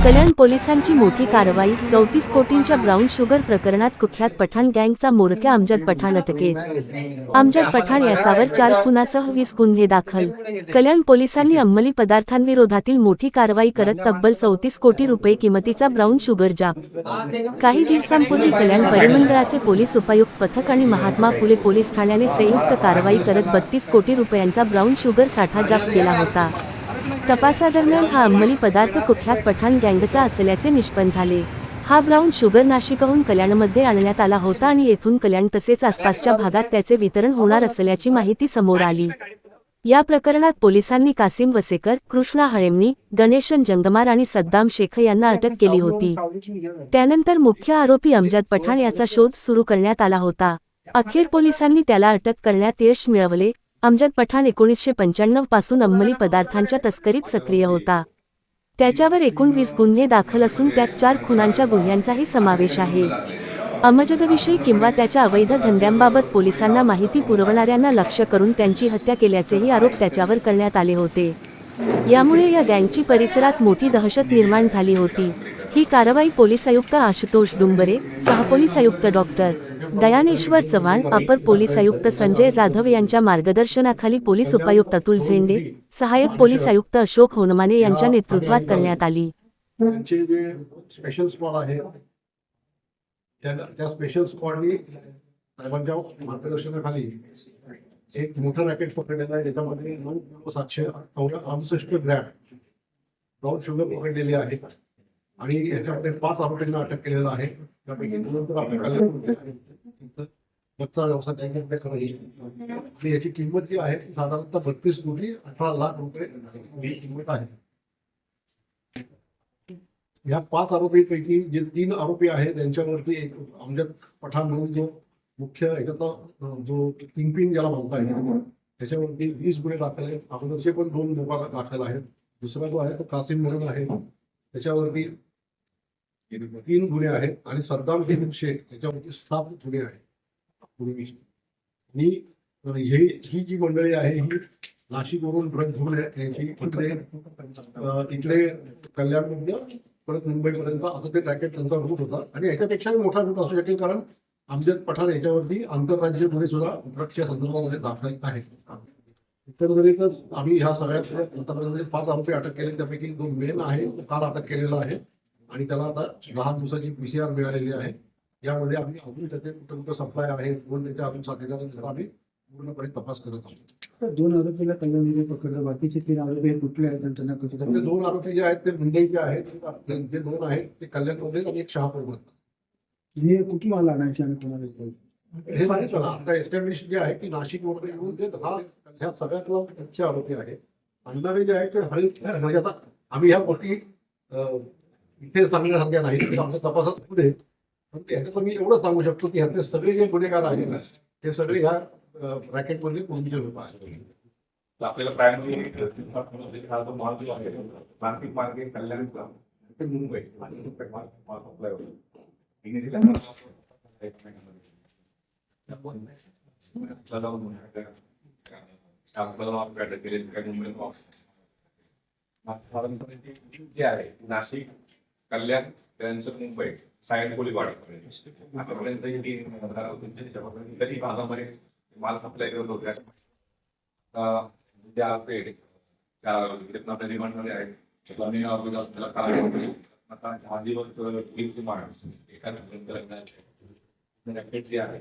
कल्याण पोलिसांची मोठी कारवाई। 34 कोटींच्या ब्राऊन शुगर प्रकरणात कुख्यात पठाण गँगचा म्होरक्या अमजद पठाण अटकेत। अमजद पठाण याच्यावर 4 खुनासह 20 गुन्हे दाखल। कल्याण पोलिसांनी अंमली पदार्थांविरोधातील मोठी कारवाई करत तब्बल 34 कोटी रुपये किमतीचा ब्राऊन शुगर जप्त। काही दिवसांपूर्वी कल्याण परिमंडळाचे पोलीस उपायुक्त पथक आणि महात्मा फुले पोलीस ठाण्याने संयुक्त कारवाई करत 32 कोटी रुपयांचा ब्राऊन शुगर साठा जप्त केला होता। तपासादरम्यान हा अंमली पदार्थ कुख्यात पठाण गँगचा असल्याचे निष्पन्न झाले। हा ब्राऊन शुगर नाशिकहून कल्याणमध्ये आणण्यात आला होता आणि येथून कल्याण तसेच आसपासच्या भागात त्याचे वितरण होणार असल्याची माहिती समोर आली। या प्रकरणात पोलिसांनी कासिम वसेकर, कृष्णा हळेमनी, गणेशन जंगमार आणि सद्दाम शेख यांना अटक केली होती। त्यानंतर मुख्य आरोपी अमजद पठाण याचा शोध सुरू करण्यात आला होता। अखेर पोलिसांनी त्याला अटक करण्यात यश मिळवले। अमजद पठाण 1995 पासून अंमली पदार्थांच्या तस्करीत सक्रिय होता। त्याच्यावर एकूण 20 गुन्हे दाखल असून त्यात 4 खुनांच्या गुन्ह्यांचाही समावेश आहे। अमजदविषयी किंवा त्याच्या अवैध धंद्यांबाबत पोलिसांना माहिती पुरवणाऱ्यांना लक्ष्य करून त्यांची हत्या केल्याचेही आरोप त्याच्यावर करण्यात आले होते। यामुळे या गँगची परिसरात मोठी दहशत निर्माण झाली होती। ही कारवाई पोलीस आयुक्त आशुतोष डुंबरे, सहपोलीस आयुक्त डॉक्टर दयानेश्वर चव्हाण, अपर पोलीस आयुक्त संजय जाधव यांच्या मार्गदर्शनाखाली पोलीस उपायुक्त अतुल झेंडे, सहाय्यक पोलीस आयुक्त अशोक होनमाने यांच्या नेतृत्वात करण्यात आली। स्पेशल स्क्वॉड आहे, त्या स्पेशल स्क्वॉडनी साहेबांच्या मार्गदर्शनाखाली एक मोठं रॅकेट पकडलेलं आहे, ज्याच्यामध्ये 9,768 ग्रॅम ब्राऊन शुगर पकडलेली आहे आणि याच्यामध्ये 5 आरोपींना अटक केलेलं आहे। त्यापैकी 2 तर अटक झाले होते। कच्चा व्यवसाय त्यांच्याकडे करायची आणि याची किंमत जी आहे साधारणतः 32 कोटी 18 लाख रुपये ही किंमत आहे। या 5 आरोपींपैकी जे 3 आरोपी आहेत त्यांच्यावरती एक अमजद पठाण म्हणून जो मुख्य याच्यातला जो किंगपिन ज्याला म्हणता येईल त्याच्यावरती 20 गुन्हे दाखल आहेत। अगोदरचे पण 2 मोबाईल दाखल आहेत। दुसरा जो आहे तो कासिम म्हणून आहे, त्याच्यावरती 3 गुन्हे आहेत आणि सद्दाम शेख त्याच्यावरती 7 गुन्हे आहेत पूर्वीची। आणि ही जी मंडळी आहे ही नाशिकवरून ड्रग घेऊन यायची इकडे कल्याणमध्ये परत मुंबईपर्यंत असं ते रॅकेट त्यांचा रूट होता आणि याच्यापेक्षाही मोठा रूट असू शकेल, कारण अमजद पठाण याच्यावरती आंतरराज्य गुन्हे सुद्धा ड्रगच्या संदर्भामध्ये दाखल आहेत। एकंदरीतच आम्ही ह्या सगळ्यात आतापर्यंत 5 आरोपी अटक केले, त्यापैकी 2 मेन आहे, काल अटक केलेला आहे आणि त्याला आता 10 दिवसाची PCR मिळालेली आहे। यामध्ये आम्ही अजून त्याचे कुठे सप्लाय आहे कोण त्याच्या अजून साथीदारांचा आम्ही पूर्णपणे तपास करत आहोत। 2 आरोपीला कल्याणमध्ये पकडलं, बाकीचे 3 आरोपी कुठले आहेत त्यांना कसं? त्यातले 2 आरोपी जे आहेत ते मुंबईचे आहेत, जे 2 आहेत ते कल्याणमध्ये आणि एक शहापूरमध्ये। हे कुठून माल आणायचे आणि कोणाला? हे माहिती ना आता एस्टॅब्लिश जे आहे की नाशिक वरून येऊन ते ह्या सगळ्यात मुख्य आरोपी आहेत। आणणारे जे आहेत ते म्हणजे आता आम्ही ह्या गोष्टी इथे सांगण्यासारख्या नाही, आमच्या तपासात पुढे, पण ह्याच्यात मी एवढं सांगू शकतो की ह्यातले सगळे जे गुन्हेगार आहेत ना ते सगळे ह्या रॅकेटमध्ये पूर्वीचे लोक आहेत। आपल्याला प्रायमरी हा जो माल जो आहे नाशिक मार्गे कल्याणचा ते मुंबई माल सप्लाय होतो। जे आहे नाशिक कल्याण त्यानंतर मुंबई सायन कोळीवाडापर्यंत आतापर्यंत कधी भागामध्ये माल सप्लाय करत होते। ज्या पेड आपल्या डिमांडमध्ये आहे त्याला काय आता 10 दिवस एका जे आहे